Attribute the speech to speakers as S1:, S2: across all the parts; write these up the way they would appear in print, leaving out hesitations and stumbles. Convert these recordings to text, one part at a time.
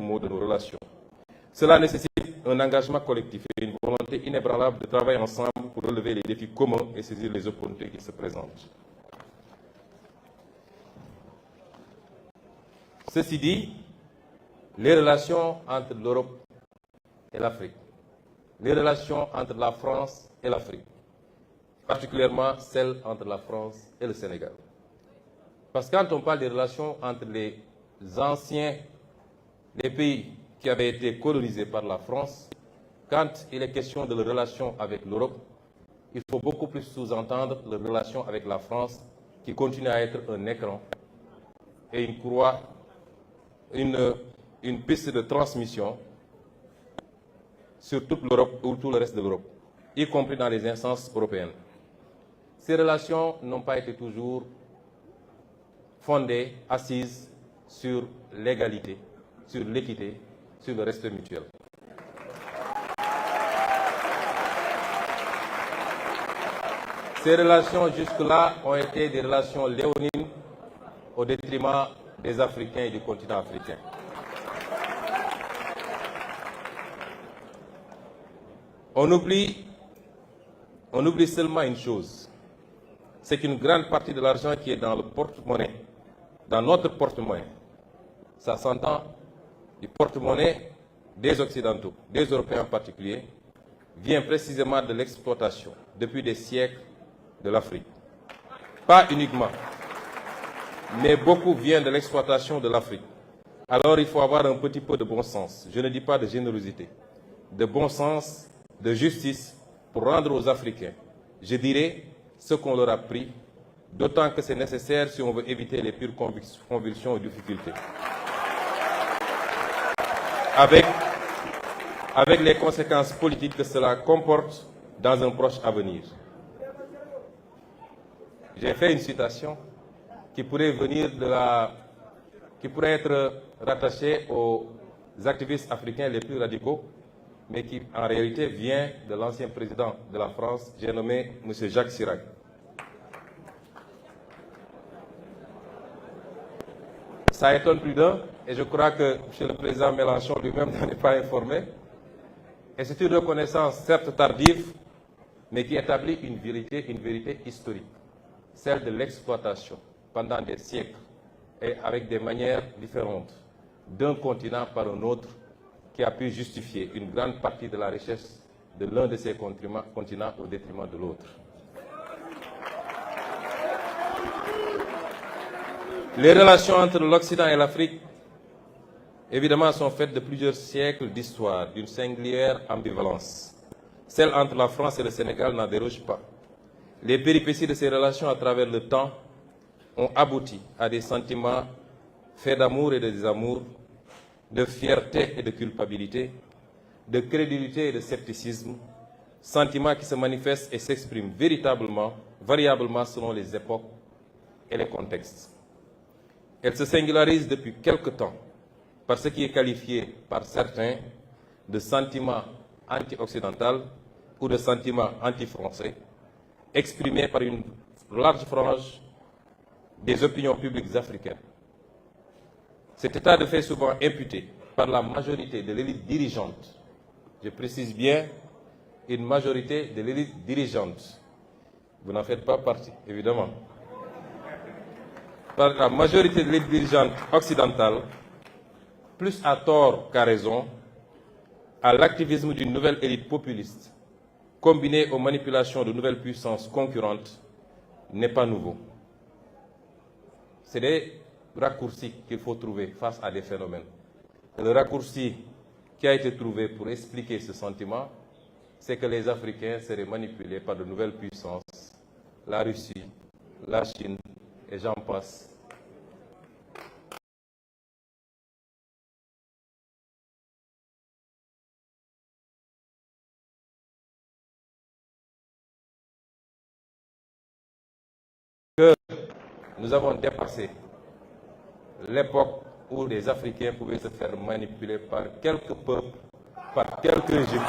S1: mot de nos relations. Cela nécessite un engagement collectif et une volonté inébranlable de travailler ensemble pour relever les défis communs et saisir les opportunités qui se présentent. Ceci dit, les relations entre l'Europe et l'Afrique, les relations entre la France et l'Afrique, particulièrement celles entre la France et le Sénégal. Parce que quand on parle des relations entre les pays qui avaient été colonisés par la France, quand il est question de leurs relations avec l'Europe, il faut beaucoup plus sous-entendre leurs relations avec la France, qui continue à être un écran et une croix, une piste de transmission sur toute l'Europe ou tout le reste de l'Europe, y compris dans les instances européennes. Ces relations n'ont pas été toujours fondées, assises sur l'égalité, sur l'équité, sur le respect mutuel. Ces relations jusque-là ont été des relations léonines au détriment des Africains et du continent africain. On oublie seulement une chose, c'est qu'une grande partie de l'argent qui est dans le porte-monnaie, dans notre porte-monnaie, ça s'entend du porte-monnaie des Occidentaux, des Européens en particulier, vient précisément de l'exploitation, depuis des siècles, de l'Afrique. Pas uniquement, mais beaucoup vient de l'exploitation de l'Afrique. Alors il faut avoir un petit peu de bon sens, je ne dis pas de générosité, de bon sens, de justice pour rendre aux Africains, je dirais, ce qu'on leur a pris, d'autant que c'est nécessaire si on veut éviter les pires convulsions et difficultés. Avec les conséquences politiques que cela comporte dans un proche avenir. J'ai fait une citation qui pourrait être rattachée aux activistes africains les plus radicaux, mais qui en réalité vient de l'ancien président de la France, j'ai nommé M. Jacques Chirac. Ça étonne plus d'un, et je crois que M. le président Mélenchon lui-même n'en est pas informé. Et c'est une reconnaissance certes tardive, mais qui établit une vérité historique, celle de l'exploitation pendant des siècles et avec des manières différentes d'un continent par un autre qui a pu justifier une grande partie de la richesse de l'un de ces continents au détriment de l'autre. Les relations entre l'Occident et l'Afrique, évidemment, sont faites de plusieurs siècles d'histoire, d'une singulière ambivalence. Celle entre la France et le Sénégal n'en déroge pas. Les péripéties de ces relations à travers le temps ont abouti à des sentiments faits d'amour et de désamour, de fierté et de culpabilité, de crédulité et de scepticisme, sentiments qui se manifestent et s'expriment variablement selon les époques et les contextes. Elle se singularise depuis quelque temps par ce qui est qualifié par certains de sentiment anti-occidental ou de sentiment anti-français, exprimé par une large frange des opinions publiques africaines. Cet état de fait souvent imputé par la majorité de l'élite dirigeante, je précise bien, une majorité de l'élite dirigeante, vous n'en faites pas partie, évidemment, par la majorité de l'élite dirigeante occidentale, plus à tort qu'à raison, à l'activisme d'une nouvelle élite populiste, combinée aux manipulations de nouvelles puissances concurrentes, n'est pas nouveau. C'est des raccourcis qu'il faut trouver face à des phénomènes. Et le raccourci qui a été trouvé pour expliquer ce sentiment, c'est que les Africains seraient manipulés par de nouvelles puissances, la Russie, la Chine, et j'en passe. Que nous avons dépassé l'époque où les Africains pouvaient se faire manipuler par quelques peuples, par quelques régimes.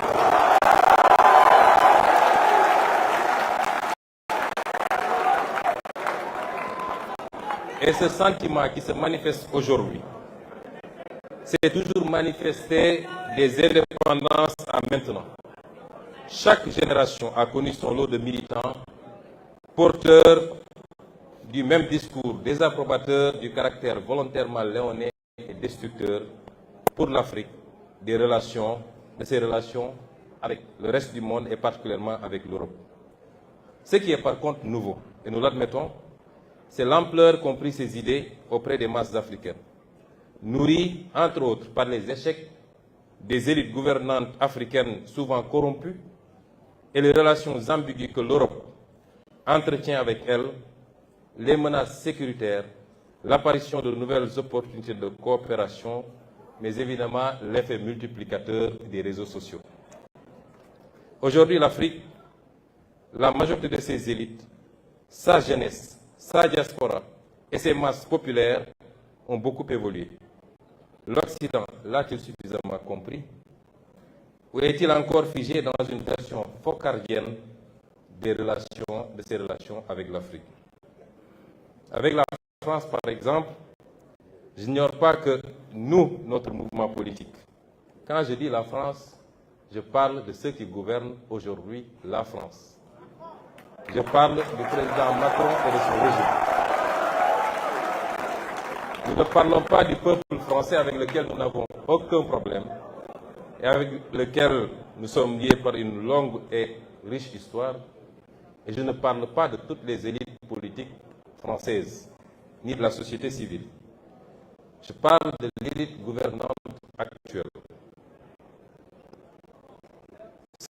S1: Et ce sentiment qui se manifeste aujourd'hui, s'est toujours manifesté des indépendances à maintenant. Chaque génération a connu son lot de militants porteurs du même discours, désapprobateurs du caractère volontairement léonin et destructeur pour l'Afrique de ses relations avec le reste du monde et particulièrement avec l'Europe. Ce qui est par contre nouveau, et nous l'admettons, c'est l'ampleur qu'ont pris ces idées auprès des masses africaines, nourries entre autres par les échecs des élites gouvernantes africaines souvent corrompues et les relations ambiguës que l'Europe entretient avec elles, les menaces sécuritaires, l'apparition de nouvelles opportunités de coopération, mais évidemment l'effet multiplicateur des réseaux sociaux. Aujourd'hui, l'Afrique, la majorité de ses élites, sa jeunesse, sa diaspora et ses masses populaires ont beaucoup évolué. L'Occident l'a-t-il suffisamment compris? Ou est-il encore figé dans une version focardienne de ses relations avec l'Afrique? Avec la France, par exemple, j'ignore pas que nous, notre mouvement politique, quand je dis la France, je parle de ceux qui gouvernent aujourd'hui la France. Je parle du président Macron et de son régime. Nous ne parlons pas du peuple français avec lequel nous n'avons aucun problème et avec lequel nous sommes liés par une longue et riche histoire. Et je ne parle pas de toutes les élites politiques françaises, ni de la société civile. Je parle de l'élite gouvernante actuelle.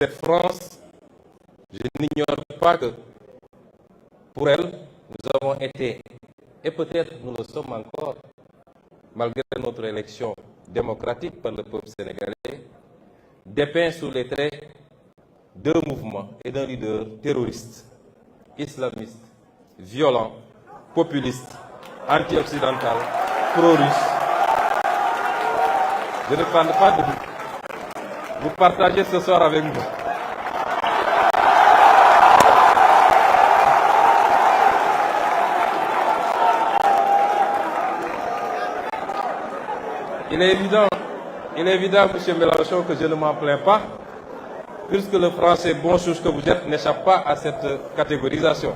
S1: Cette France, je n'ignore pas que pour elle, nous avons été, et peut-être nous le sommes encore, malgré notre élection démocratique par le peuple sénégalais, dépeints sous les traits d'un mouvement et d'un leader terroriste, islamiste, violent, populiste, anti-occidental, pro-russe. Je ne parle pas de vous. Vous partagez ce soir avec nous. Il est évident, M. Mélenchon, que je ne m'en plains pas, puisque le français bon chose que vous êtes n'échappe pas à cette catégorisation.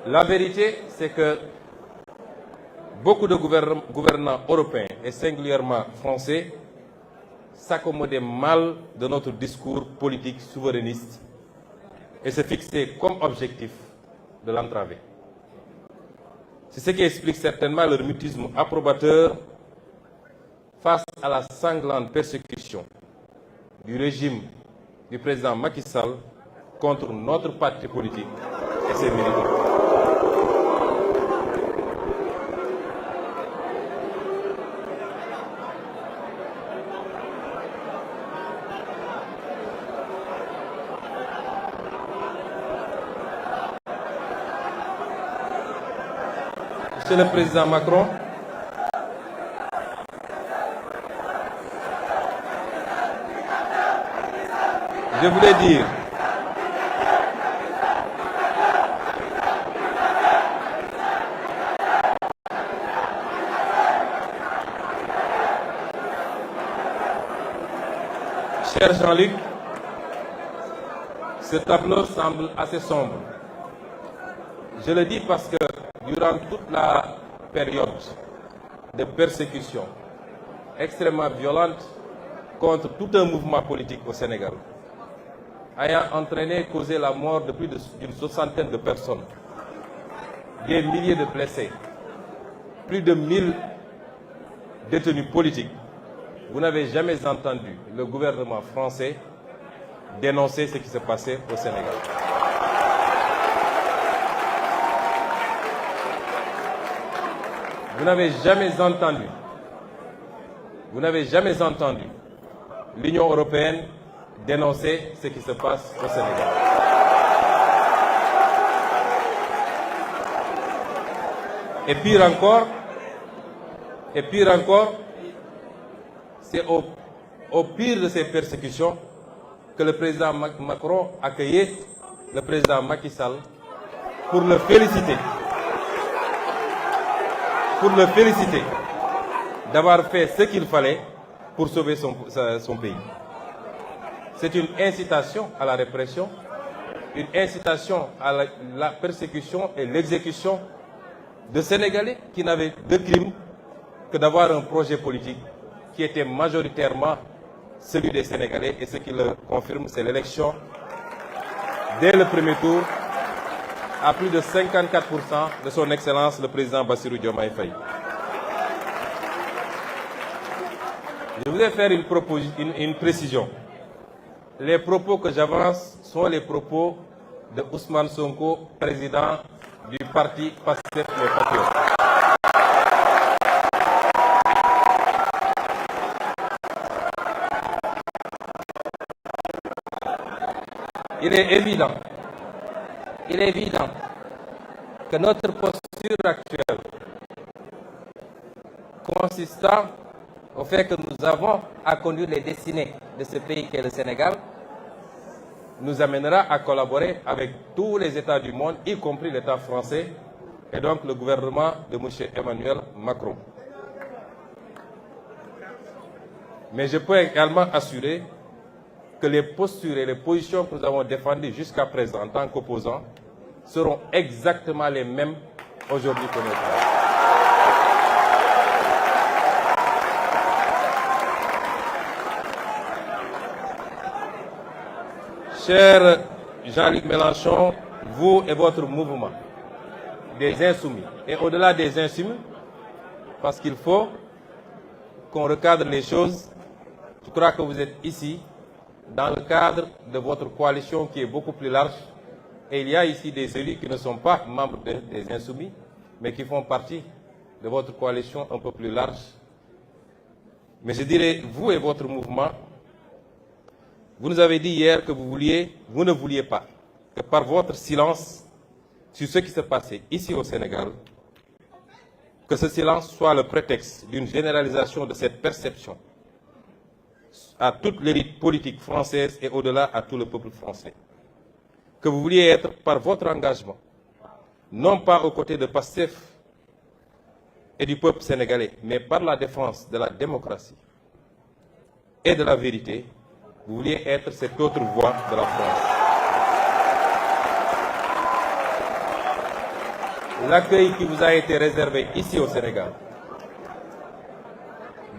S1: La vérité, c'est que beaucoup de gouvernants européens, et singulièrement français, s'accommodaient mal de notre discours politique souverainiste et se fixaient comme objectif de l'entraver. C'est ce qui explique certainement leur mutisme approbateur face à la sanglante persécution du régime du président Macky Sall contre notre parti politique et ses militants. Monsieur le Président Macron, je voulais dire cher Jean-Luc, ce tableau semble assez sombre. Je le dis parce que durant toute la période de persécution extrêmement violente contre tout un mouvement politique au Sénégal, ayant entraîné, causé la mort de plus d'une soixantaine de personnes, des milliers de blessés, plus de 1000 détenus politiques, vous n'avez jamais entendu le gouvernement français dénoncer ce qui se passait au Sénégal. Vous n'avez jamais entendu l'Union européenne dénoncer ce qui se passe au Sénégal. Et pire encore, c'est au pire de ces persécutions que le président Macron accueillait le président Macky Sall pour le féliciter. d'avoir fait ce qu'il fallait pour sauver son pays. C'est une incitation à la répression, une incitation à la persécution et l'exécution de Sénégalais qui n'avaient de crime que d'avoir un projet politique qui était majoritairement celui des Sénégalais. Et ce qui le confirme, c'est l'élection dès le premier tour à plus de 54% de son Excellence le président Bassirou Diomaye Faye. Je voudrais faire une précision. Les propos que j'avance sont les propos de Ousmane Sonko, président du parti Pastef les Patriotes. Il est évident que notre posture actuelle, consistant au fait que nous avons à conduire les destinées de ce pays qu'est le Sénégal, nous amènera à collaborer avec tous les États du monde, y compris l'État français et donc le gouvernement de M. Emmanuel Macron. Mais je peux également assurer que les postures et les positions que nous avons défendues jusqu'à présent en tant qu'opposants seront exactement les mêmes aujourd'hui que nous. Cher Jean-Luc Mélenchon, vous et votre mouvement des Insoumis, et au-delà des Insoumis, parce qu'il faut qu'on recadre les choses, je crois que vous êtes ici dans le cadre de votre coalition qui est beaucoup plus large, et il y a ici des élus qui ne sont pas membres des Insoumis, mais qui font partie de votre coalition un peu plus large. Mais je dirais, vous et votre mouvement, vous nous avez dit hier que vous ne vouliez pas que par votre silence sur ce qui se passait ici au Sénégal, que ce silence soit le prétexte d'une généralisation de cette perception à toute l'élite politique française et au-delà à tout le peuple français. Que vous vouliez être par votre engagement, non pas aux côtés de Pastef et du peuple sénégalais, mais par la défense de la démocratie et de la vérité, vous vouliez être cette autre voix de la France. L'accueil qui vous a été réservé ici au Sénégal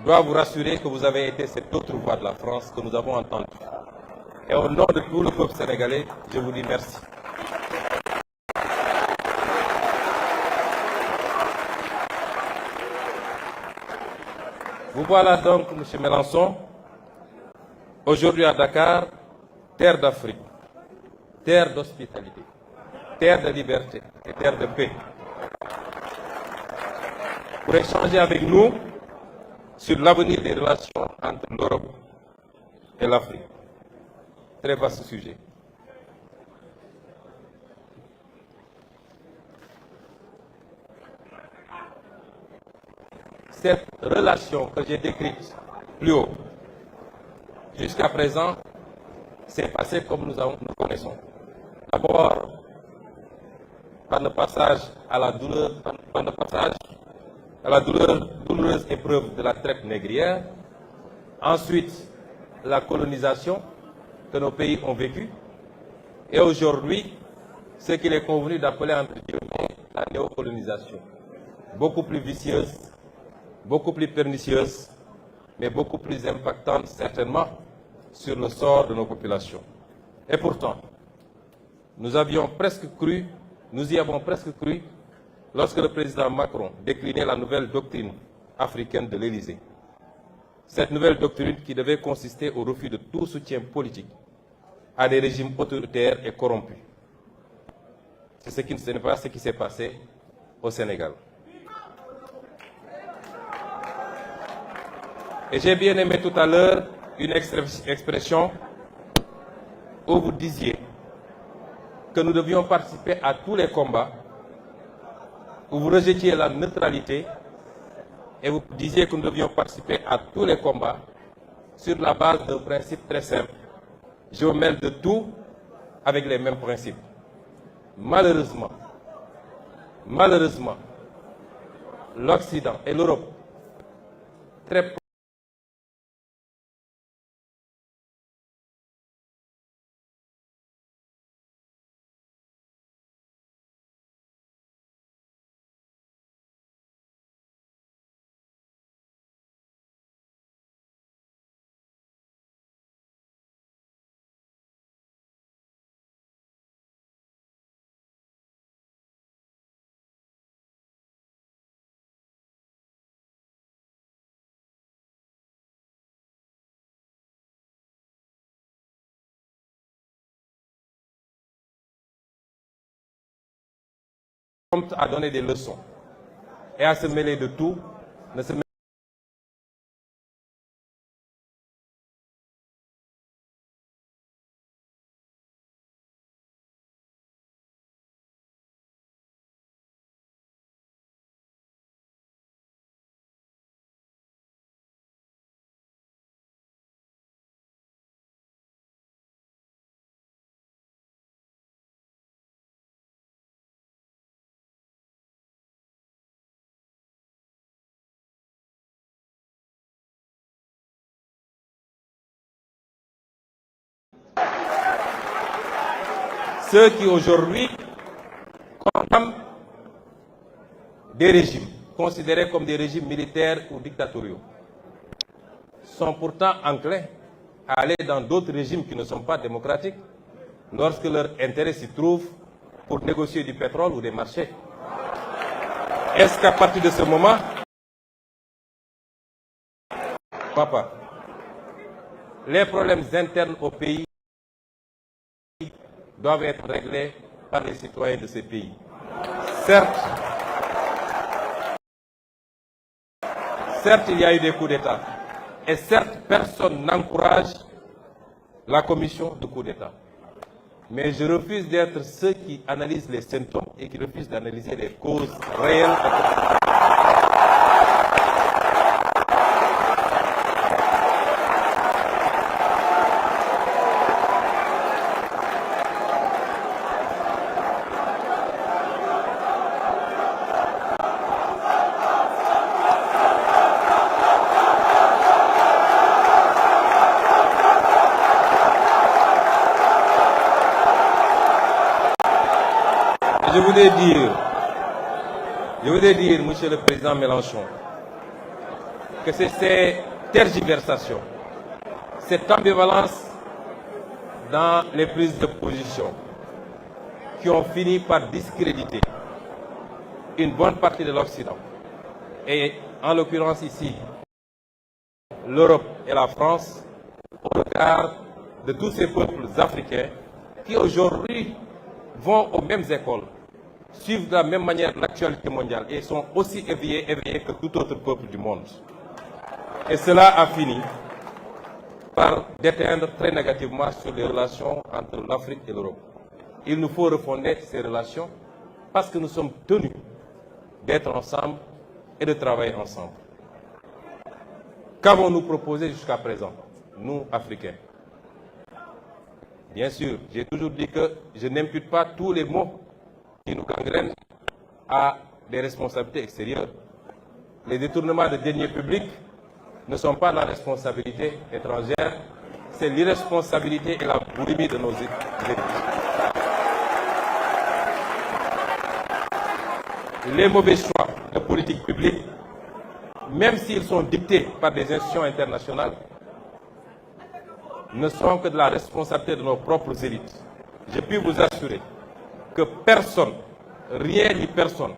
S1: doit vous rassurer que vous avez été cette autre voix de la France que nous avons entendue. Et au nom de tout le peuple sénégalais, je vous dis merci. Vous voilà donc, M. Mélenchon, aujourd'hui à Dakar, terre d'Afrique, terre d'hospitalité, terre de liberté et terre de paix, pour échanger avec nous sur l'avenir des relations entre l'Europe et l'Afrique. Très vaste sujet. Cette relation que j'ai décrite plus haut, jusqu'à présent, s'est passée comme nous connaissons. D'abord, par le passage à la douloureuse épreuve de la traite négrière. Ensuite, la colonisation que nos pays ont vécue. Et aujourd'hui, ce qu'il est convenu d'appeler entre guillemets la néocolonisation. Beaucoup plus vicieuse, beaucoup plus pernicieuse, mais beaucoup plus impactante certainement sur le sort de nos populations. Et pourtant, nous y avons presque cru lorsque le président Macron déclinait la nouvelle doctrine africaine de l'Élysée. Cette nouvelle doctrine qui devait consister au refus de tout soutien politique à des régimes autoritaires et corrompus. Ce n'est pas ce qui s'est passé au Sénégal. Et j'ai bien aimé tout à l'heure une expression où vous disiez que nous devions participer à tous les combats, où vous rejetiez la neutralité et vous disiez que nous devions participer à tous les combats sur la base d'un principe très simple. Je mêle de tout avec les mêmes principes. Malheureusement, l'Occident et l'Europe très prompt à donner des leçons et à se mêler de tout, ne se ceux qui aujourd'hui condamnent des régimes considérés comme des régimes militaires ou dictatoriaux sont pourtant enclins à aller dans d'autres régimes qui ne sont pas démocratiques lorsque leur intérêt s'y trouve pour négocier du pétrole ou des marchés. Est-ce qu'à partir de ce moment, papa, les problèmes internes au pays doivent être réglés par les citoyens de ces pays? Certes, il y a eu des coups d'État. Et certes, personne n'encourage la commission de coup d'État. Mais je refuse d'être ceux qui analysent les symptômes et qui refusent d'analyser les causes réelles. Je voudrais dire, Monsieur le Président Mélenchon, que c'est ces tergiversations, cette ambivalence dans les prises de position qui ont fini par discréditer une bonne partie de l'Occident. Et en l'occurrence ici, l'Europe et la France, au regard de tous ces peuples africains qui aujourd'hui vont aux mêmes écoles, suivent de la même manière l'actualité mondiale et sont aussi éveillés que tout autre peuple du monde. Et cela a fini par déteindre très négativement sur les relations entre l'Afrique et l'Europe. Il nous faut refonder ces relations parce que nous sommes tenus d'être ensemble et de travailler ensemble. Qu'avons-nous proposé jusqu'à présent, nous, Africains? Bien sûr, j'ai toujours dit que je n'impute pas tous les maux qui nous gangrènent à des responsabilités extérieures. Les détournements de deniers publics ne sont pas la responsabilité étrangère, c'est l'irresponsabilité et la boulimie de nos élites. Les mauvais choix de politique publique, même s'ils sont dictés par des institutions internationales, ne sont que de la responsabilité de nos propres élites. Je puis vous assurer que personne, rien ni personne,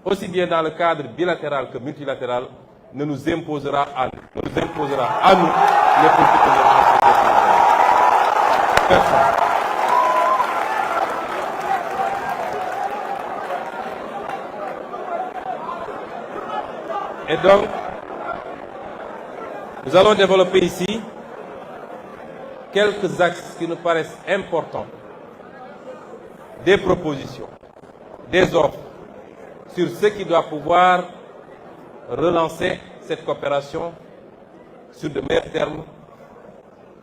S1: aussi bien dans le cadre bilatéral que multilatéral, ne nous imposera à nous, les politiques de personne. Et donc, nous allons développer ici quelques axes qui nous paraissent importants, des propositions, des offres sur ce qui doit pouvoir relancer cette coopération sur de meilleurs termes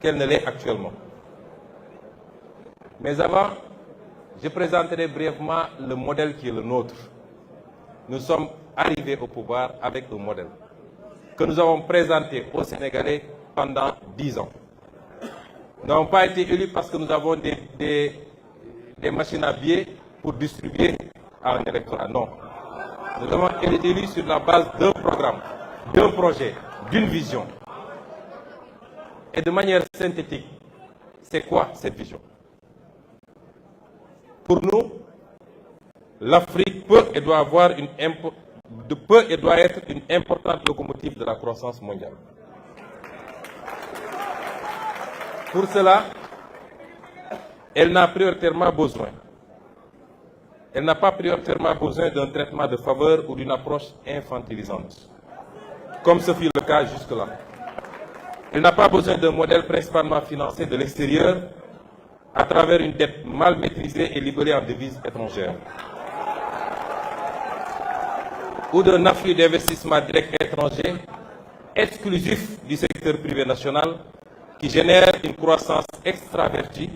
S1: qu'elle ne l'est actuellement. Mais avant, je présenterai brièvement le modèle qui est le nôtre. Nous sommes arrivés au pouvoir avec un modèle. que nous avons présenté aux Sénégalais pendant 10 ans. Nous n'avons pas été élus parce que nous avons des machines à billets pour distribuer à un électorat. Non. Nous avons été élus sur la base d'un programme, d'un projet, d'une vision. Et de manière synthétique, c'est quoi cette vision? Pour nous, l'Afrique peut et doit être une importante locomotive de la croissance mondiale. Pour cela, elle n'a prioritairement besoin. Elle n'a pas prioritairement besoin d'un traitement de faveur ou d'une approche infantilisante, comme ce fut le cas jusque-là. Elle n'a pas besoin d'un modèle principalement financé de l'extérieur à travers une dette mal maîtrisée et libellée en devises étrangères, ou d'un afflux d'investissements directs étrangers exclusif du secteur privé national qui génère une croissance extravertie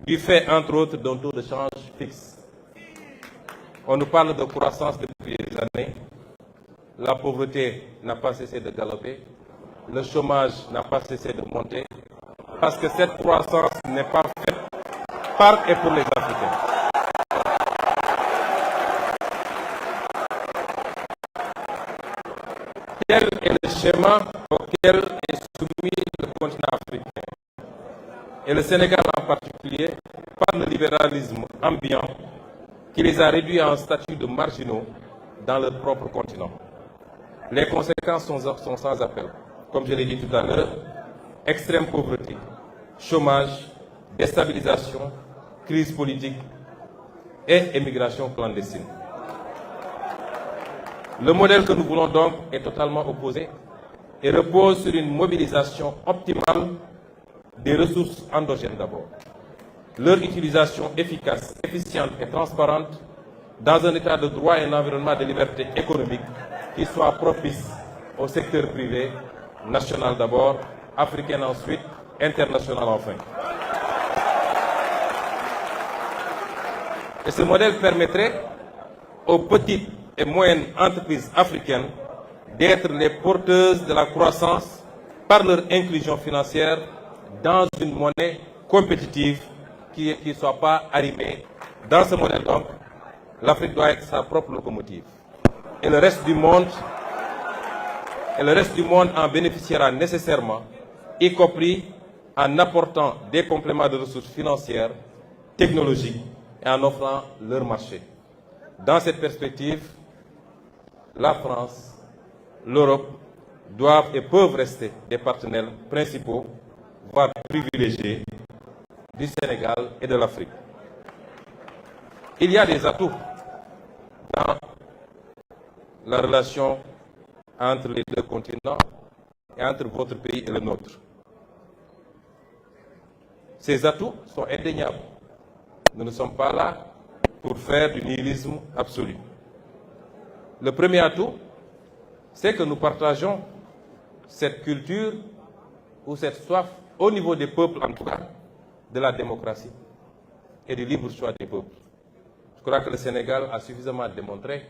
S1: du fait, entre autres, d'un taux de change fixe. On nous parle de croissance depuis des années. La pauvreté n'a pas cessé de galoper. Le chômage n'a pas cessé de monter. Parce que cette croissance n'est pas faite par et pour les Africains. Tel est le schéma auquel est soumis le continent africain, et le Sénégal en particulier, par le libéralisme ambiant qui les a réduits à un statut de marginaux dans leur propre continent. Les conséquences sont sans appel. Comme je l'ai dit tout à l'heure, extrême pauvreté, chômage, déstabilisation, crise politique et émigration clandestine. Le modèle que nous voulons donc est totalement opposé et repose sur une mobilisation optimale des ressources endogènes d'abord. Leur utilisation efficace, efficiente et transparente dans un état de droit et un environnement de liberté économique qui soit propice au secteur privé, national d'abord, africain ensuite, international enfin. Et ce modèle permettrait aux petites et moyennes entreprises africaines d'être les porteuses de la croissance par leur inclusion financière dans une monnaie compétitive qui ne soit pas arrimée. Dans ce modèle donc, l'Afrique doit être sa propre locomotive. Et le reste du monde en bénéficiera nécessairement, y compris en apportant des compléments de ressources financières, technologiques et en offrant leur marché. Dans cette perspective, la France, l'Europe doivent et peuvent rester des partenaires principaux, voire privilégiés, du Sénégal et de l'Afrique. Il y a des atouts dans la relation entre les deux continents et entre votre pays et le nôtre. Ces atouts sont indéniables. Nous ne sommes pas là pour faire du nihilisme absolu. Le premier atout, c'est que nous partageons cette culture ou cette soif au niveau des peuples, en tout cas, de la démocratie et du libre choix des peuples. Je crois que le Sénégal a suffisamment démontré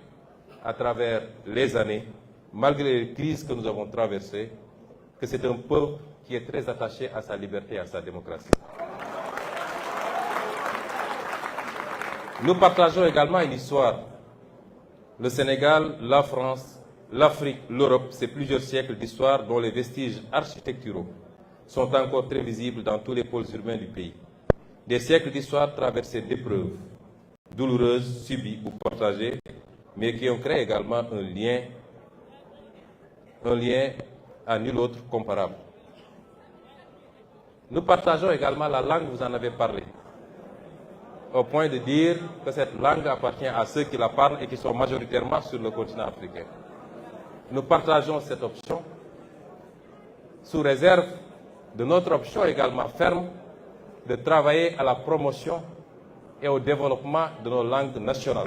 S1: à travers les années, malgré les crises que nous avons traversées, que c'est un peuple qui est très attaché à sa liberté et à sa démocratie. Nous partageons également une histoire. Le Sénégal, la France, l'Afrique, l'Europe, c'est plusieurs siècles d'histoire dont les vestiges architecturaux sont encore très visibles dans tous les pôles urbains du pays. Des siècles d'histoire traversés d'épreuves, douloureuses, subies ou partagées, mais qui ont créé également un lien à nul autre comparable. Nous partageons également la langue, vous en avez parlé, au point de dire que cette langue appartient à ceux qui la parlent et qui sont majoritairement sur le continent africain. Nous partageons cette option sous réserve de notre option également ferme de travailler à la promotion et au développement de nos langues nationales.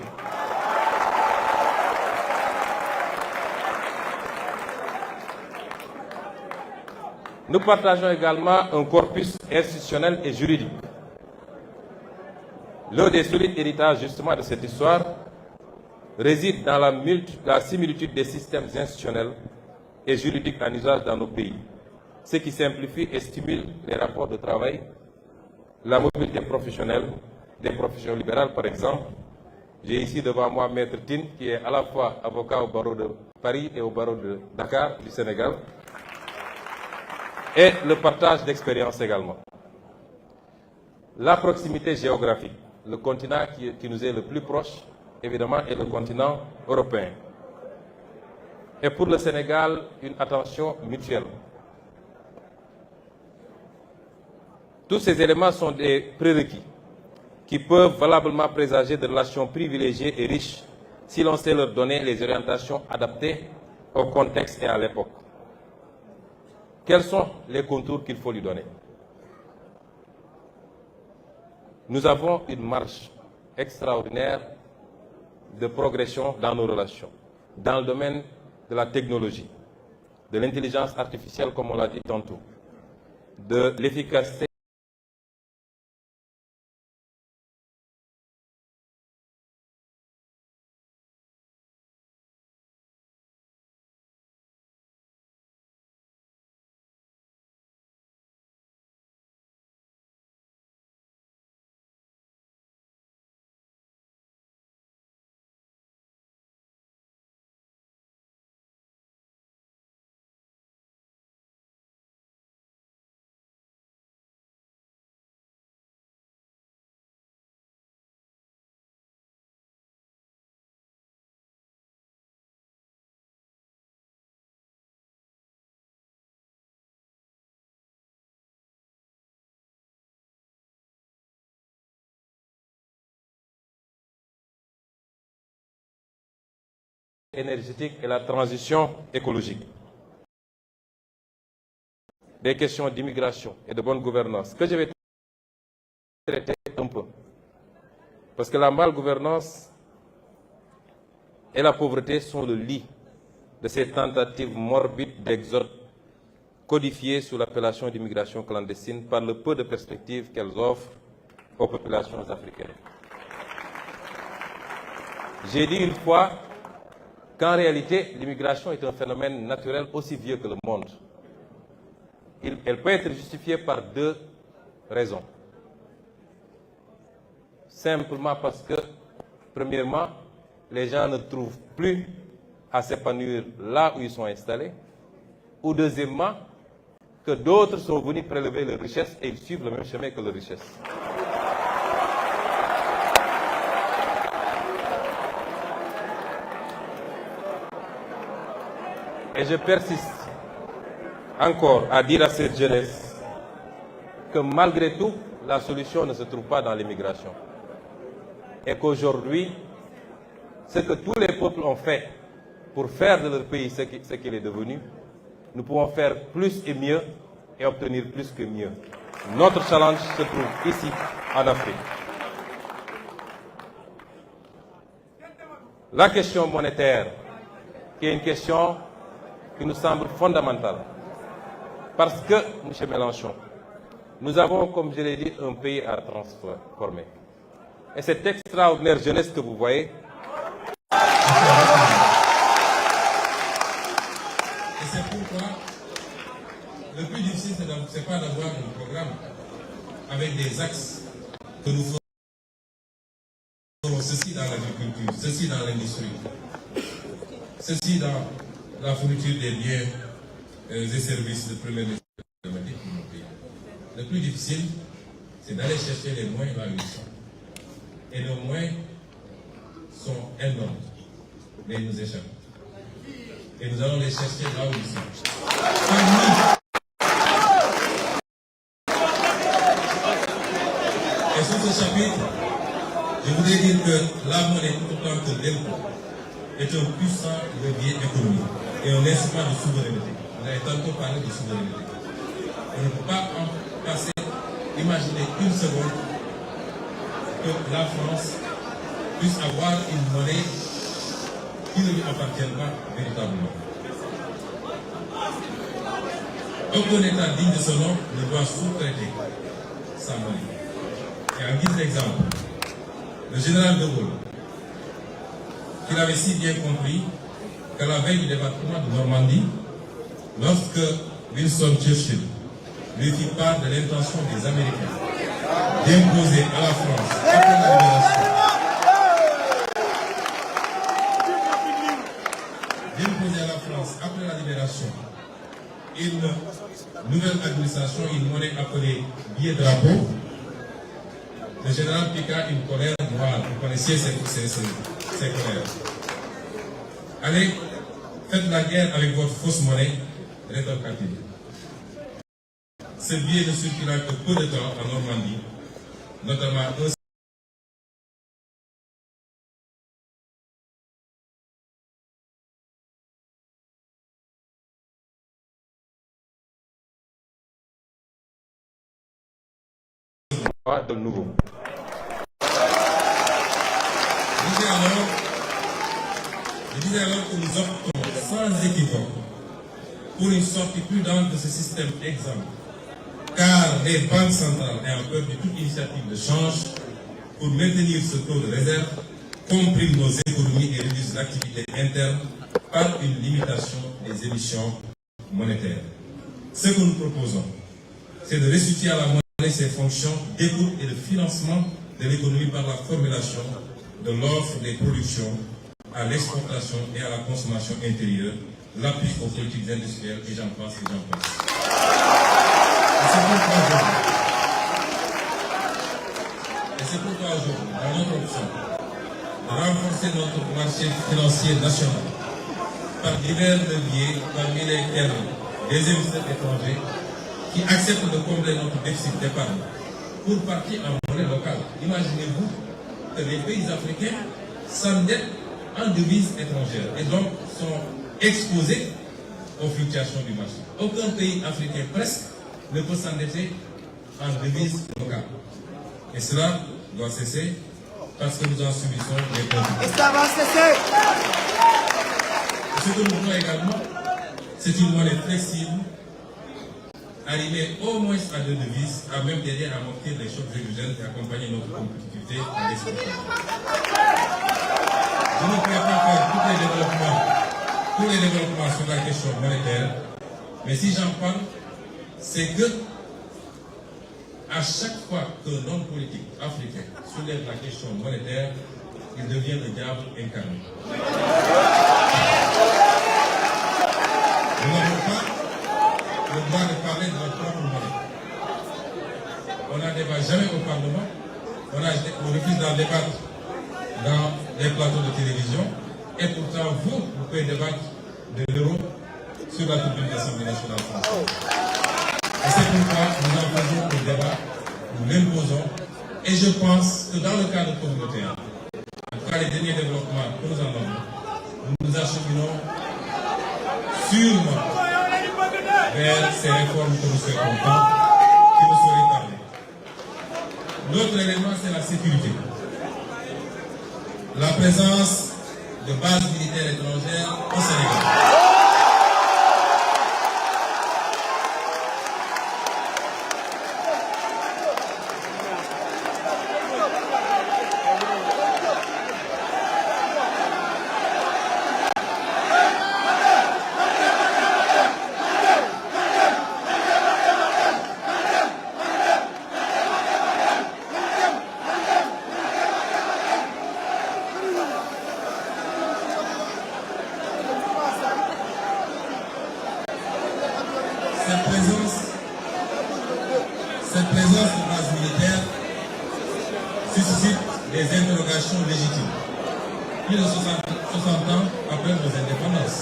S1: Nous partageons également un corpus institutionnel et juridique. L'un des solides héritages justement de cette histoire réside dans la similitude des systèmes institutionnels et juridiques en usage dans nos pays, ce qui simplifie et stimule les rapports de travail, la mobilité professionnelle, des professions libérales par exemple. J'ai ici devant moi Maître Tine, qui est à la fois avocat au barreau de Paris et au barreau de Dakar, du Sénégal, et le partage d'expériences également. La proximité géographique, le continent qui nous est le plus proche, évidemment, est le continent européen. Et pour le Sénégal, une attention mutuelle. Tous ces éléments sont des prérequis qui peuvent valablement présager de relations privilégiées et riches si l'on sait leur donner les orientations adaptées au contexte et à l'époque. Quels sont les contours qu'il faut lui donner? Nous avons une marge extraordinaire de progression dans nos relations, dans le domaine de la technologie, de l'intelligence artificielle, comme on l'a dit tantôt, de l'efficacité énergétique et la transition écologique. Des questions d'immigration et de bonne gouvernance que je vais traiter un peu. Parce que la malgouvernance et la pauvreté sont le lit de ces tentatives morbides d'exode codifiées sous l'appellation d'immigration clandestine par le peu de perspectives qu'elles offrent aux populations africaines. J'ai dit une fois qu'en réalité, l'immigration est un phénomène naturel aussi vieux que le monde. Elle peut être justifiée par deux raisons. Simplement parce que, premièrement, les gens ne trouvent plus à s'épanouir là où ils sont installés. Ou deuxièmement, que d'autres sont venus prélever leurs richesses et ils suivent le même chemin que leurs richesses. Et je persiste encore à dire à cette jeunesse que malgré tout, la solution ne se trouve pas dans l'immigration. Et qu'aujourd'hui, ce que tous les peuples ont fait pour faire de leur pays ce qu'il est devenu, nous pouvons faire plus et mieux et obtenir plus que mieux. Notre challenge se trouve ici, en Afrique. La question monétaire, qui est une question qui nous semble fondamentale. Parce que, M. Mélenchon, nous avons, comme je l'ai dit, un pays à transformer. Et cette extraordinaire jeunesse que vous voyez,
S2: et c'est pourquoi le plus difficile, ce n'est pas d'avoir un programme avec des axes que nous ferons ceci dans l'agriculture, ceci dans l'industrie, ceci dans la fourniture des biens et services de première nécessité pour nos pays. Le plus difficile, c'est d'aller chercher les moyens là où ils sont. Et nos moyens sont énormes, mais ils nous échappent. Et nous allons les chercher là où ils sont. Et sur ce chapitre, je voudrais dire que la monnaie, tout autant que l'impôt, est un puissant levier économique et un instrument de souveraineté. Vous avez tantôt parlé de souveraineté. On ne peut pas en passer, imaginer une seconde que la France puisse avoir une monnaie qui ne lui appartient pas véritablement. Aucun État digne de ce nom ne doit sous-traiter sa monnaie. Et en guise d'exemple, le général de Gaulle, qu'il avait si bien compris que la veille du débarquement de Normandie, lorsque Winston Churchill lui fit part de l'intention des Américains d'imposer à la France, après la libération, une nouvelle administration, une monnaie appelée billet drapeau, le général piqua une colère noire. Vous connaissiez ces colères. Allez, faites la guerre avec votre fausse monnaie rétroactive. Ce billet ne circulera que peu de temps en Normandie, notamment un
S1: de nouveau.
S2: Je disais alors que nous optons sans équivoque pour une sortie prudente de ce système exempt, car les banques centrales ayant peur de toute initiative de change pour maintenir ce taux de réserve, compriment nos économies et réduisent l'activité interne par une limitation des émissions monétaires. Ce que nous proposons, c'est de restituer à la monnaie ses fonctions d'écoute et de financement de l'économie par la formulation de l'offre des productions à l'exportation et à la consommation intérieure, l'appui aux politiques industrielles et j'en passe et j'en passe. Et c'est pourquoi aujourd'hui, dans notre option, de renforcer notre marché financier national par divers leviers, parmi lesquels des investisseurs étrangers qui acceptent de combler notre déficit d'épargne pour partir en monnaie locale. Imaginez-vous que les pays africains s'endettent en devises étrangères et donc sont exposés aux fluctuations du marché. Aucun pays africain presque ne peut s'endetter en devises locales. Et cela doit cesser parce que nous en subissons les conséquences.
S3: Ça va cesser.
S2: Ce que nous voulons également, c'est une monnaie flexible, arriver au moins à deux devises, à même d'aider à amortir les chocs exogènes et accompagner notre compétitivité à l'exportation. Je ne pourrais pas faire tous les développements sur la question monétaire, mais si j'en parle, c'est que à chaque fois qu'un homme politique africain soulève la question monétaire, il devient le diable incarné. Nous n'avons pas le droit de parler de notre propre monnaie. On n'en débat jamais au Parlement, on refuse d'en débattre dans les plateaux de télévision, et pourtant vous pouvez débattre de l'euro sur la tribune de l'Assemblée nationale française. Et c'est pourquoi nous en faisons le débat, nous l'imposons, et je pense que dans le cadre communautaire, en tout cas les derniers développements que nous en avons, nous nous acheminons sûrement vers ces réformes que nous souhaitons tant, qui nous seraient tardées. L'autre élément, c'est la sécurité. La présence de bases militaires étrangères au Sénégal. Cette présence de base militaire suscite des interrogations légitimes. Plus de 60 ans après nos indépendances.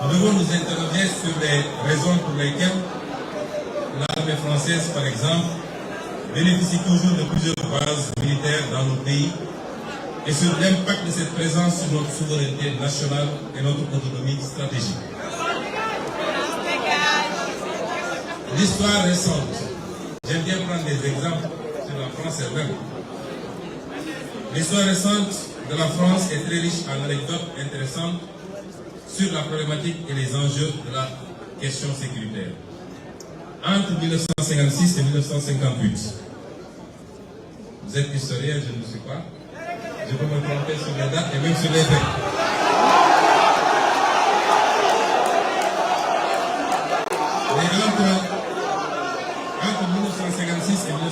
S2: Nous devons nous interroger sur les raisons pour lesquelles l'armée française, par exemple, bénéficie toujours de plusieurs bases militaires dans nos pays et sur l'impact de cette présence sur notre souveraineté nationale et notre autonomie stratégique. L'histoire récente, j'aime bien prendre des exemples sur la France elle-même. L'histoire récente de la France est très riche en anecdotes intéressantes sur la problématique et les enjeux de la question sécuritaire. Entre 1956 et 1958, vous êtes historien, je ne le suis pas, je peux me tromper sur les dates et même sur les faits.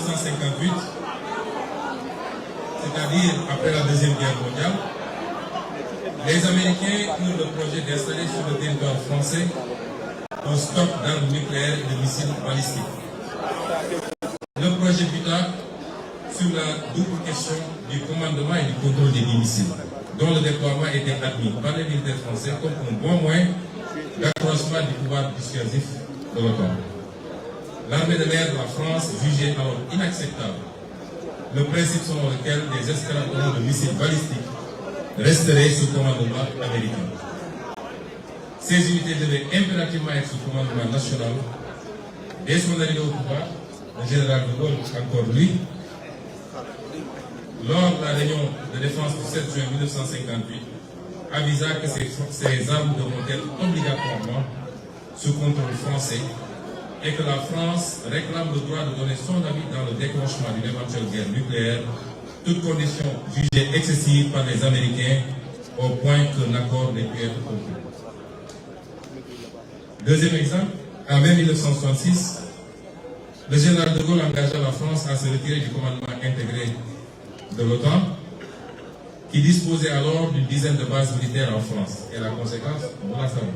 S2: 1958, c'est-à-dire après la Deuxième Guerre mondiale, les Américains eurent le projet d'installer sur le territoire français un stock d'armes nucléaires et de missiles balistiques. Le projet buta sur la double question du commandement et du contrôle des missiles, dont le déploiement était admis par les militaires français comme un bon moyen d'accroissement du pouvoir dissuasif de l'OTAN. L'armée de l'air de la France jugeait alors inacceptable le principe selon lequel des escadrons de missiles balistiques resteraient sous commandement américain. Ces unités devaient impérativement être sous commandement national. Dès son arrivée au pouvoir, le général de Gaulle, encore lui, lors de la réunion de défense du 7 juin 1958, avisa que ces armes devront être obligatoirement sous contrôle français et que la France réclame le droit de donner son avis dans le déclenchement d'une éventuelle guerre nucléaire, toute condition jugée excessive par les Américains au point qu'un accord n'ait pu être conclu. Deuxième exemple, en mai 1966, le général de Gaulle engagea la France à se retirer du commandement intégré de l'OTAN, qui disposait alors d'une dizaine de bases militaires en France. Et la conséquence, nous la savons.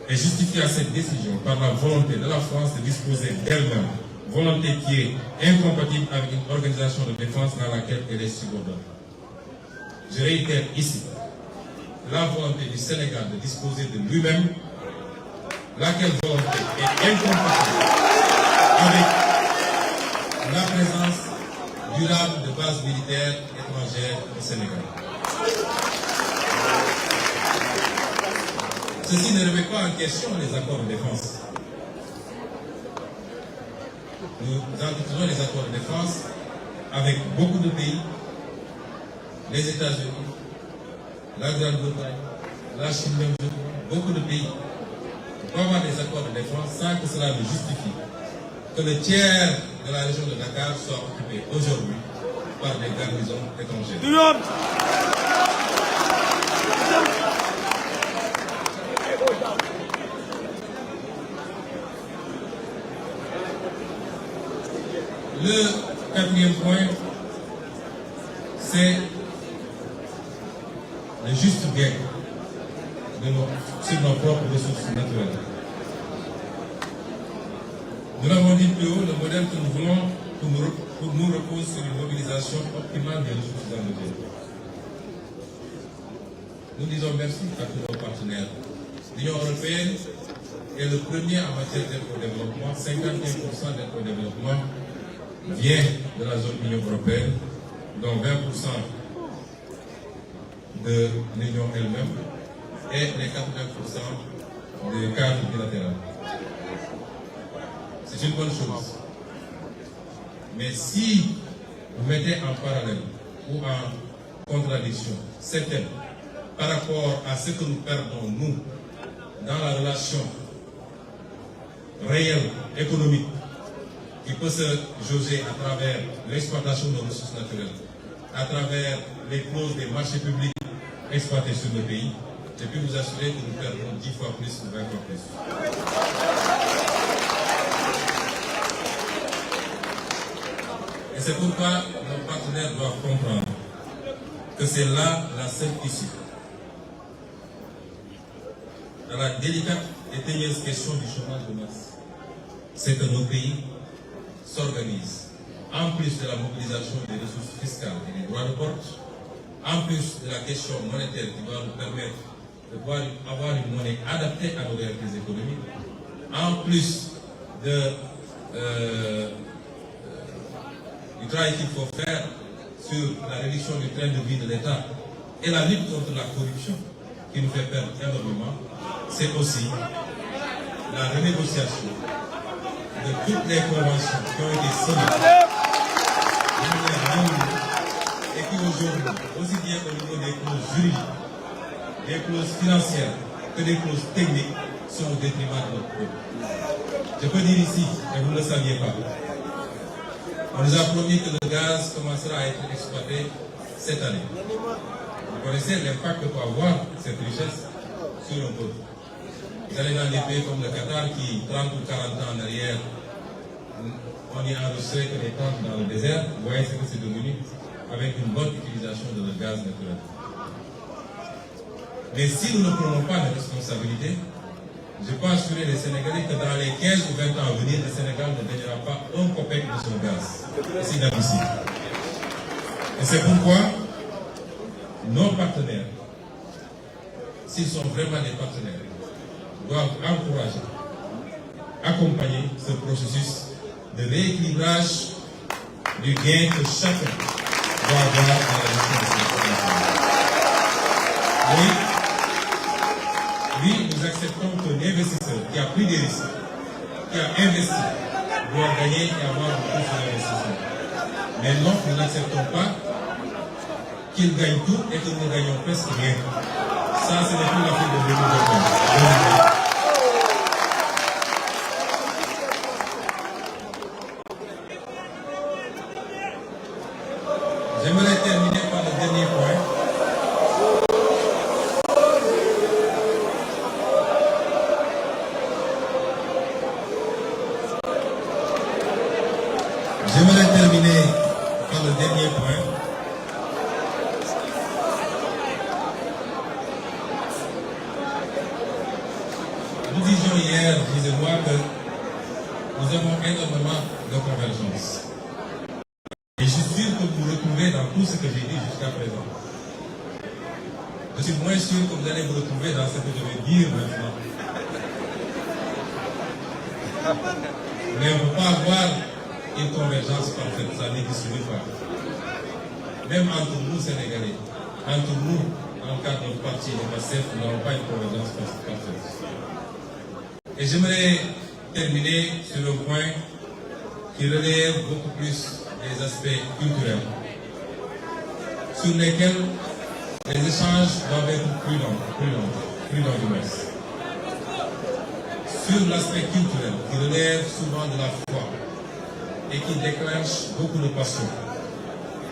S2: Et justifia cette décision par la volonté de la France de disposer d'elle-même, volonté qui est incompatible avec une organisation de défense dans laquelle elle est subordonnée. Je réitère ici la volonté du Sénégal de disposer de lui-même, laquelle volonté est incompatible avec la présence durable de bases militaires étrangères au Sénégal. Ceci ne remet pas en question les accords de défense. Nous entretenons les accords de défense avec beaucoup de pays, les États-Unis, la Grande-Bretagne, la Chine, même beaucoup de pays. On peut avoir des accords de défense sans que cela ne justifie que le tiers de la région de Dakar soit occupé aujourd'hui par des garnisons étrangères. Le quatrième point, c'est le juste gain sur nos propres ressources naturelles. Nous l'avons dit plus haut, le modèle que nous voulons pour nous repose sur une mobilisation optimale des ressources endogènes. Nous disons merci à tous nos partenaires. L'Union européenne est le premier en matière d'aide au développement. 51% d'aide au développement vient de la zone Union européenne, dont 20% de l'Union elle-même et les 80% des cadres bilatéraux. C'est une bonne chose. Mais si vous mettez en parallèle ou en contradiction certaines par rapport à ce que nous perdons, nous, dans la relation réelle, économique, qui peut se jauger à travers l'exploitation de nos ressources naturelles, à travers les clauses des marchés publics exploités sur le pays, je peux vous assurer que nous perdons 10 fois plus ou 20 fois plus. Et c'est pourquoi nos partenaires doivent comprendre que c'est là la seule issue. Dans la délicate et tenace question du chômage de masse, c'est que nos pays s'organisent, en plus de la mobilisation des ressources fiscales et des droits de porte, en plus de la question monétaire qui va nous permettre de pouvoir avoir une monnaie adaptée à nos réalités économiques, en plus du travail qu'il faut faire sur la réduction du train de vie de l'État et la lutte contre la corruption qui nous fait perdre énormément, c'est aussi la renégociation de toutes les conventions qui ont été signées et qui aujourd'hui, aussi bien au niveau des clauses juridiques, des clauses financières que des clauses techniques, sont au détriment de notre peuple. Je peux dire ici, et vous ne le saviez pas, on nous a promis que le gaz commencera à être exploité cette année. Vous connaissez l'impact que peut avoir cette richesse sur un peuple. Vous allez dans des pays comme le Qatar qui, 30 ou 40 ans en arrière, on y a enregistré que les tentes dans le désert, vous voyez ce que c'est devenu avec une bonne utilisation de notre gaz naturel. Mais si nous ne prenons pas de responsabilité, je peux assurer les Sénégalais que dans les 15 ou 20 ans à venir, le Sénégal ne gagnera pas un copec de son gaz. C'est inadmissible. Et c'est pourquoi nos partenaires, s'ils sont vraiment des partenaires, doivent encourager, accompagner ce processus de rééquilibrage du gain que chacun doit avoir dans la gestion de cette situation. Oui, nous acceptons qu'un investisseur qui a pris des risques, qui a investi, doit gagner et avoir beaucoup sur l'investissement. Mais non, nous n'acceptons pas qu'il gagne tout et que nous gagnons presque rien. Ça, ce n'est plus la faute de développement. J'aimerais terminer par le dernier point. Nous disions hier, disais-moi, que nous avons énormément de convergence. Et je suis sûr que vous vous retrouvez dans tout ce que j'ai dit jusqu'à présent. Je suis moins sûr que vous allez vous retrouver dans ce que je vais dire maintenant. Mais on ne peut pas avoir une convergence parfaite, ça n'existe pas. Même entre nous, Sénégalais, entre nous, dans le cadre de notre parti, les PASTEF, nous n'avons pas une convergence parfaite. Et j'aimerais terminer sur un point qui relève beaucoup plus des aspects culturels, sur lesquels les échanges doivent être plus longs du moins. Sur l'aspect culturel, qui relève souvent de la foi et qui déclenche beaucoup de passion.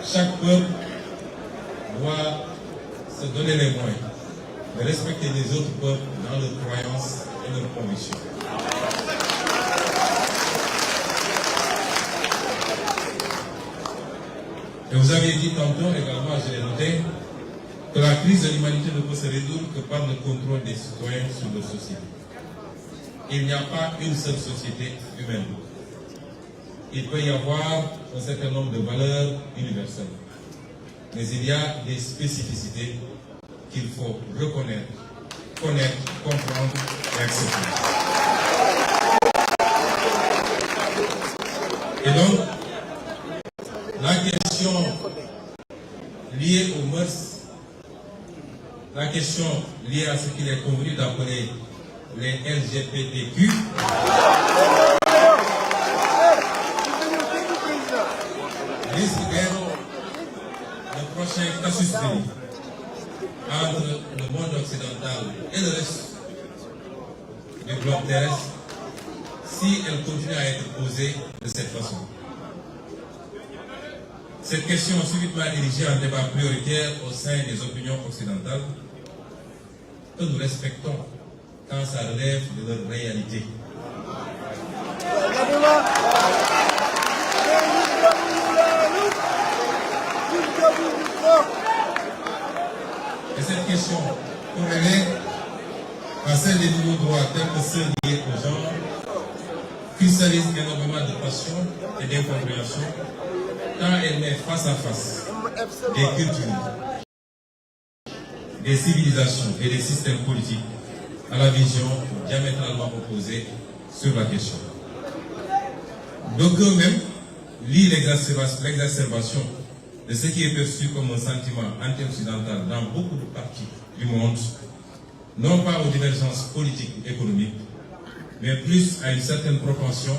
S2: Chaque peuple doit se donner les moyens de respecter les autres peuples dans leurs croyances et leurs convictions. Et vous avez dit tantôt également, je l'ai noté, que la crise de l'humanité ne peut se résoudre que par le contrôle des citoyens sur leur société. Il n'y a pas une seule société humaine. Il peut y avoir un certain nombre de valeurs universelles. Mais il y a des spécificités qu'il faut reconnaître, connaître, comprendre et accepter. Et donc, la question liée aux mœurs, la question liée à ce qu'il est convenu d'appeler les LGBTQ, risque d'être le prochain casus belli entre le monde occidental et le reste du globe terrestre si elle continue à être posée de cette façon. Cette question subitement érigée en débat prioritaire au sein des opinions occidentales que nous respectons quand ça relève de leur réalité. Et cette question corrélée à celle des nouveaux droits tels que ceux liés au genre cristallise énormément de passion et d'incompréhension quand elle met face à face des cultures, des civilisations et des systèmes politiques à la vision diamétralement opposée sur la question. D'aucuns même lient l'exacerbation de ce qui est perçu comme un sentiment anti-occidental dans beaucoup de parties du monde, non pas aux divergences politiques ou économiques, mais plus à une certaine propension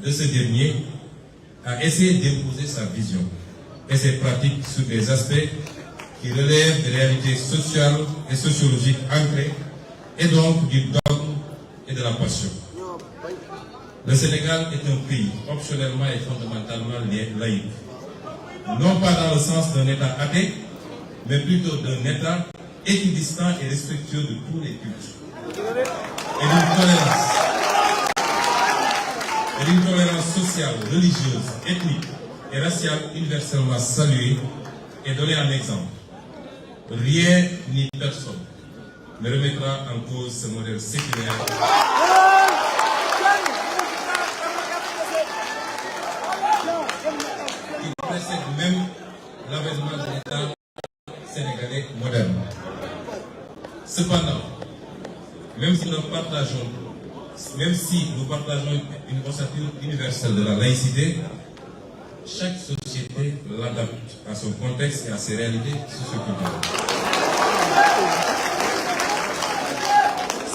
S2: de ce dernier à essayer d'imposer sa vision et ses pratiques sur des aspects qui relèvent des réalités sociales et sociologiques ancrées et donc du dogme et de la passion. Le Sénégal est un pays optionnellement et fondamentalement laïque. Non pas dans le sens d'un État athée, mais plutôt d'un État équidistant et respectueux de tous les cultes. Et d'une tolérance sociale sociale, religieuse, ethnique et raciale universellement saluée et donnée en exemple. Rien ni personne ne remettra en cause ce modèle séculaire qui précède même l'avènement de l'État sénégalais moderne. Cependant, même si nous partageons une ossature universelle de la laïcité, chaque société l'adapte à son contexte et à ses réalités socioculturelles.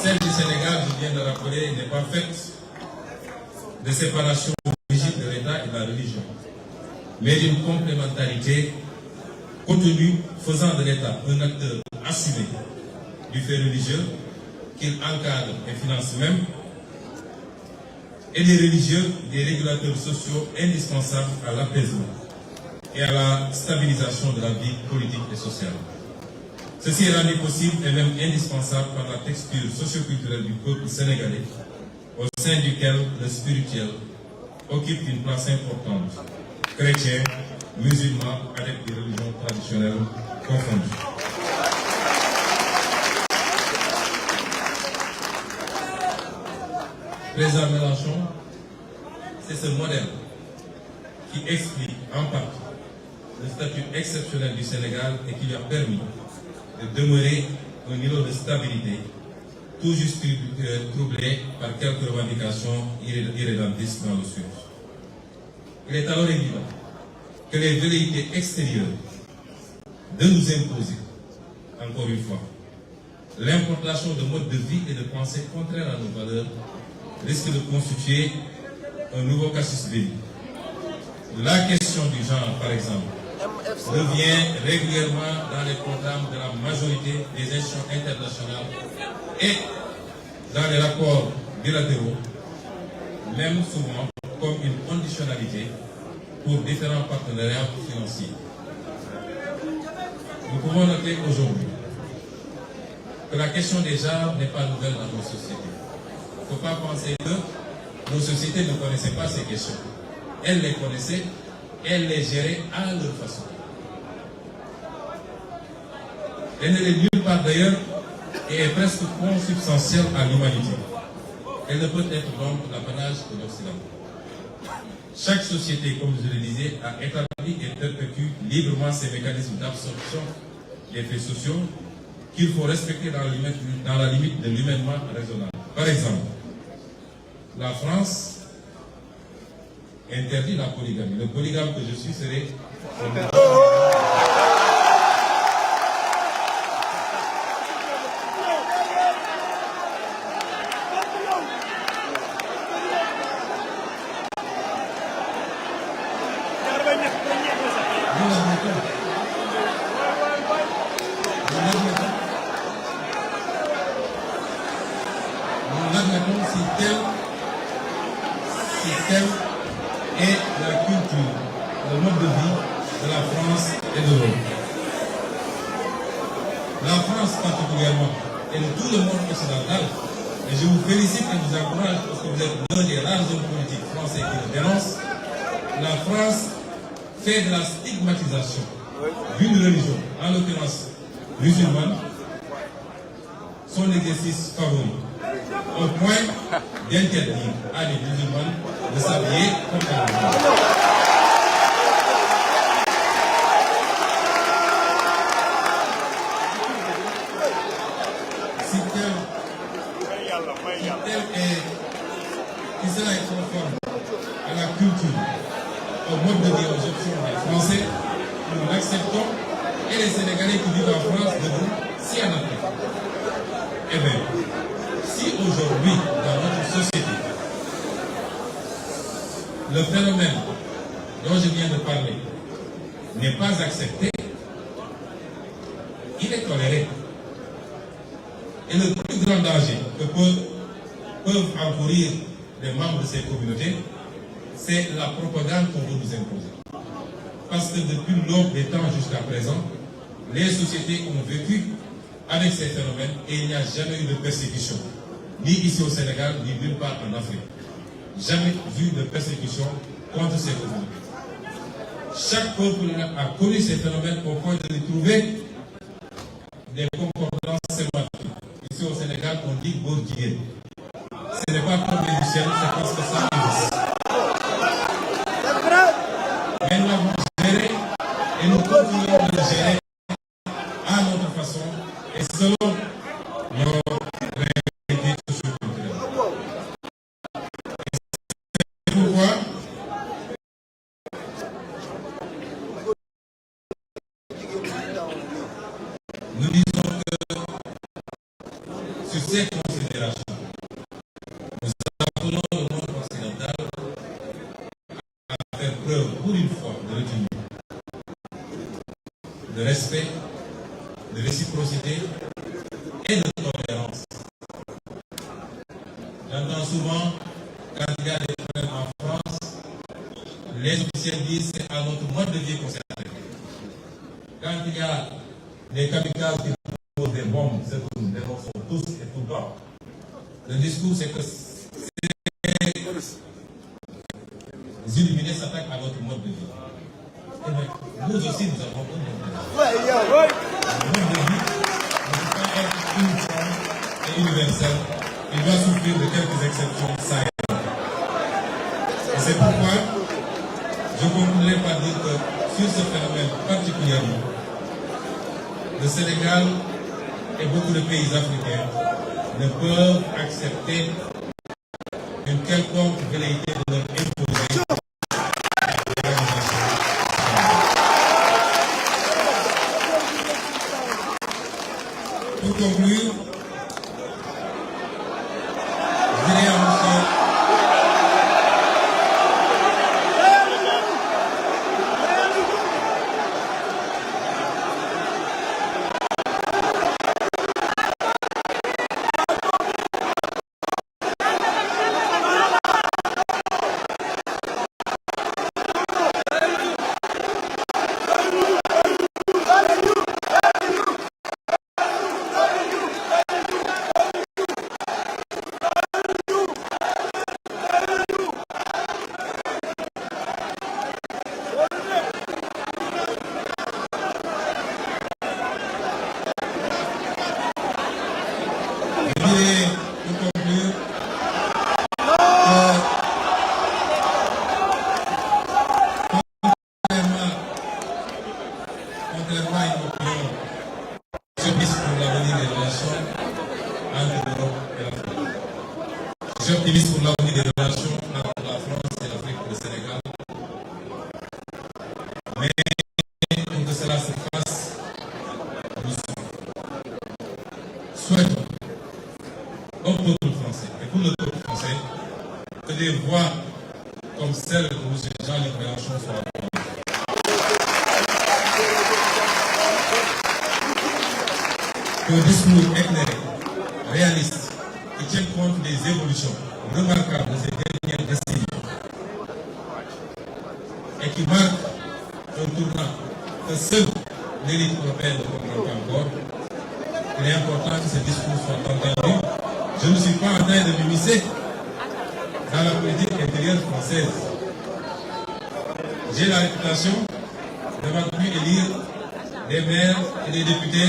S2: Celle du Sénégal, je viens de rappeler, n'est pas faite de séparation rigide de l'État et de la religion, mais d'une complémentarité contenue faisant de l'État un acteur assumé du fait religieux qu'il encadre et finance même, et des religieux, des régulateurs sociaux indispensables à l'apaisement et à la stabilisation de la vie politique et sociale. Ceci est rendu possible et même indispensable par la texture socioculturelle du peuple sénégalais, au sein duquel le spirituel occupe une place importante, chrétiens, musulmans, adeptes des religions traditionnelles confondues. Président Mélenchon, c'est ce modèle qui explique en partie le statut exceptionnel du Sénégal et qui lui a permis de demeurer un niveau de stabilité tout juste troublé par quelques revendications irrédentistes dans le Sud. Il est alors évident que les velléités extérieures de nous imposer, encore une fois, l'importation de modes de vie et de pensée contraires à nos valeurs risque de constituer un nouveau casus belli. La question du genre, par exemple, revient régulièrement dans les programmes de la majorité des institutions internationales et dans les rapports bilatéraux, même souvent comme une conditionnalité pour différents partenariats financiers. Nous pouvons noter aujourd'hui que la question des genres n'est pas nouvelle dans nos sociétés. Il ne faut pas penser que nos sociétés ne connaissaient pas ces questions. Elles les connaissaient, elles les géraient à leur façon. Elle ne l'est nulle part d'ailleurs et est presque consubstantielle à l'humanité. Elle ne peut être donc l'apanage de l'Occident. Chaque société, comme je le disais, a établi et perpétue librement ses mécanismes d'absorption des faits sociaux qu'il faut respecter dans la limite de l'humainement raisonnable. Par exemple, la France interdit la polygamie. Le polygame que je suis serait... et la culture, le mode de vie de la France et de l'Europe. La France particulièrement, et de tout le monde occidental, et je vous félicite et vous encourage parce que vous êtes l'un des rares hommes politiques français qui le dénoncent, la France fait de la stigmatisation d'une religion, en l'occurrence musulmane, son exercice favori, au point d'interdire à les musulmans de s'habiller comme un musulman. Si cela est conforme à la culture, au mode de vie, aux options des Français, nous l'acceptons et les Sénégalais qui vivent en France devront s'y adapter. Eh bien, si aujourd'hui, dans notre société, le phénomène dont je viens de parler n'est pas accepté, il est toléré. Et le plus grand danger que peuvent encourir les membres de ces communautés, c'est la propagande qu'on veut nous imposer. Parce que depuis l'aube des temps jusqu'à présent, les sociétés ont vécu avec ces phénomènes et il n'y a jamais eu de persécution, ni ici au Sénégal, ni nulle part en Afrique. jamais vu de persécution contre ces communautés. Chaque peuple a connu ces phénomènes au point de les trouver des concordances sémantiques. Ici au Sénégal, on dit Bourdieu. Ce n'est pas comme les Michel, c'est parce que ça existe. Mais nous l'avons géré et nous continuons de le gérer à notre façon et selon nos réalités socioculturelles. C'est pourquoi nous disons que sur ces considérations, nous appelons le monde occidental à faire preuve pour une fois de retenue, de respect, de réciprocité et de tolérance. J'entends souvent, quand il y a des problèmes en France, les officiels disent que c'est à notre mode de vie qu'on s'est attaqué. Quand il y a des kamikazes qui posent des bombes, c'est que nous dénonçons tous et tout le temps. Le discours, c'est que les illuminés s'attaquent à notre mode de vie. Et bien, nous aussi, nous avons un mode de vie. Le mode de vie ne peut pas être uniforme et universel. Il doit souffrir de quelques exceptions, ça et là. Et c'est pourquoi je conclurai par dire que sur ce phénomène particulièrement, le Sénégal et beaucoup de pays africains ne peuvent accepter une quelconque velléité de leur imposer l'organisation. Pour conclure, je dirais à monsieur Je suis optimiste pour l'avenir des relations entre la France et l'Afrique et le Sénégal. Mais pour que cela se fasse, nous souhaitons au peuple français et pour le peuple français que des voix comme celle de M. Jean-Luc Mélenchon soient entendues. Un discours éclairé, réaliste, qui tienne compte des évolutions remarquables de ces dernières décennies et qui marque un tournant que seule l'élite européenne ne comprend pas encore. Il est important que ces discours soient entendus. Je ne suis pas en train de m'immiscer dans la politique intérieure française. J'ai la réputation d'avoir pu élire des maires et des députés.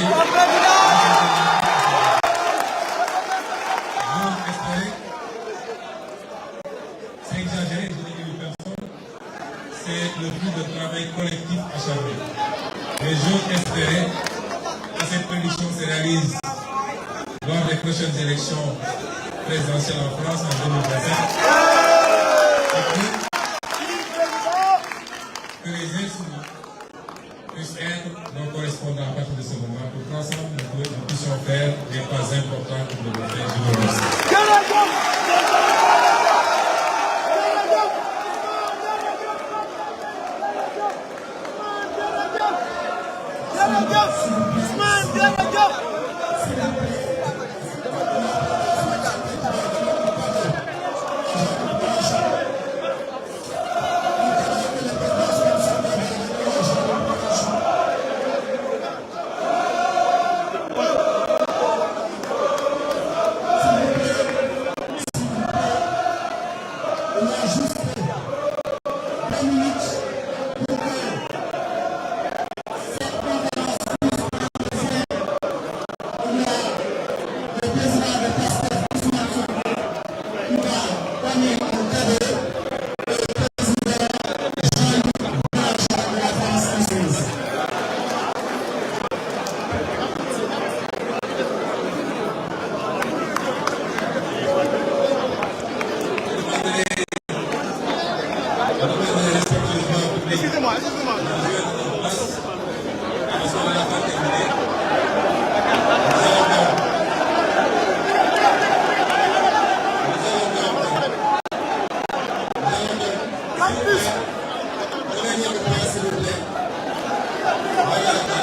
S2: C'est exagéré, je n'ai élu personne. C'est le but de travail collectif acharné. Mais j'ose espérer que cette prédiction se réalise lors des prochaines élections présidentielles en France en 2025. Que les insoumis puissent être nos correspondants à partir de ce moment pour qu'ensemble nous puissions faire des pas importants pour le faire. Je vous remercie. s'il vous plaît. Voilà.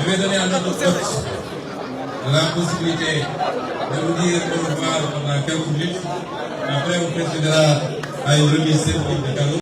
S2: Je vais donner à notre coach la possibilité de vous dire au revoir pendant quelques minutes. Après, on procédera à une remise symbolique de cadeaux.